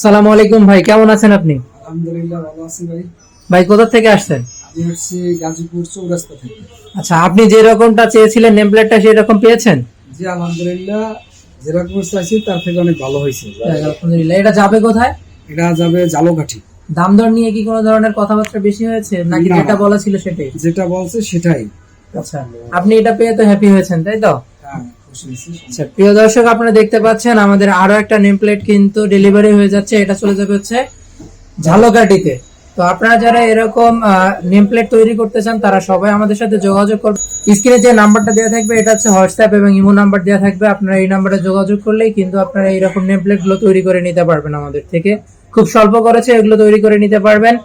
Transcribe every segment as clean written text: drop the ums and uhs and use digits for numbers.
সালামু আলাইকুম ভাই, কেমন আছেন আপনি? আলহামদুলিল্লাহ ভালো আছি ভাই। ভাই কোথা থেকে আসছেন? আমি হচ্ছি গাজীপুর চৌরাস্তা থেকে। আচ্ছা, আপনি যে রকমটা চেয়েছিলেন নেম প্লেটটা সেরকম পেয়েছেন? জি আলহামদুলিল্লাহ, যেরকম চাইছি তার থেকে অনেক ভালো হয়েছে। আলহামদুলিল্লাহ। এটা যাবে কোথায়? এটা যাবে জালকাঠি। দাম দর নিয়ে কি কোনো ধরনের কথাবার্তা বেশি হয়েছে নাকি না, যেটা না। বলা ছিল সেটাই? যেটা বলছে সেটাই। আচ্ছা, আপনি এটা পেয়ে তো হ্যাপি হয়েছেন, তাই তো? হ্যাঁ, খুশি হয়েছি। আচ্ছা, প্রিয় দর্শক, আপনারা দেখতে পাচ্ছেন আমাদের আরো একটা নেম প্লেট কিন্তু ডেলিভারি হয়ে যাচ্ছে। এটা চলে যাবে হচ্ছে ঝালকাঠিতে। তো আপনারা যারা এরকম নেম প্লেট তৈরি করতে চান তারা সবাই আমাদের সাথে যোগাযোগ করবেন। স্ক্রিনে যে নাম্বারটা দেওয়া থাকবে এটা হচ্ছে হোয়াটসঅ্যাপ এবং ইমো নাম্বার দেওয়া থাকবে। আপনারা এই নাম্বারে যোগাযোগ করলেই কিন্তু আপনারা এইরকম নেম প্লেট গুলো তৈরি করে নিতে পারবেন আমাদের থেকে। খুব স্বল্প খরচে এগুলো তৈরি করে নিতে পারবেন।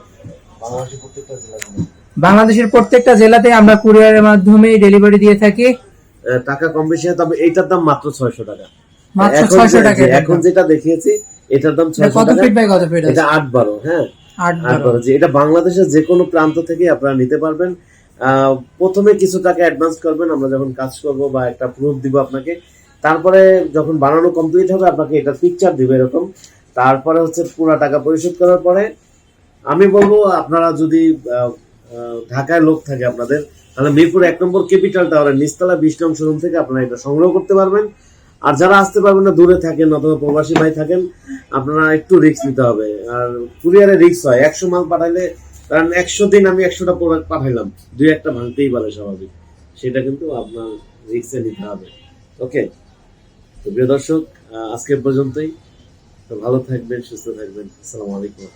বাংলাদেশের প্রত্যেকটা জেলাতে আমরা কুরিয়ারের মাধ্যমে ডেলিভারি দিয়ে থাকি। টাকা কম বেশি হয়, তবে এইটার দাম মাত্র 600 টাকা। মাত্র এখন 600 টাকা। এখন যেটা দেখিয়েছি এটার দাম 600 কত টাকা। ফিট বাই কত ফিট? এটা 8-12। হ্যাঁ, 8-12। 8-12। যে এটা বাংলাদেশের যে কোনো প্রান্ত থেকে আপনারা নিতে পারবেন। প্রথমে কিছু টাকা অ্যাডভান্স করবেন, আমরা যখন কাজ করব বা একটা প্রুফ দিব আপনাকে। তারপরে যখন বানানো কমপ্লিট হবে আপনাকে এটা পিকচার দিবে এরকম। তারপরে হচ্ছে পুরো টাকা পরিশোধ করার পরে আমি বলবো আপনারা যদি ঢাকায় লোক থাকে আপনাদের, তাহলে মিরপুর 1 নম্বর ক্যাপিটাল টাওয়ারের নিচতলা 20 নং শোরুম থেকে আপনারা এটা সংগ্রহ করতে পারবেন। আর যারা আসতে পারবেন না, দূরে থাকেন অথবা প্রবাসী ভাই থাকেন, আপনারা একটু রিস্ক নিতে হবে। আর কুরিয়ারে রিস্ক হয়, 100 মাল পাঠাইলে, কারণ 100 দিন আমি 100টা প্রোডাক্ট পাঠাইলাম, 2-1টা ভাঙতেই পারে স্বাভাবিক, সেটা কিন্তু আপনার রিস্কে নিতে হবে। ওকে, তো প্রিয় দর্শক, আজকে পর্যন্তই। তো ভালো থাকবেন, সুস্থ থাকবেন। আসসালামু আলাইকুম।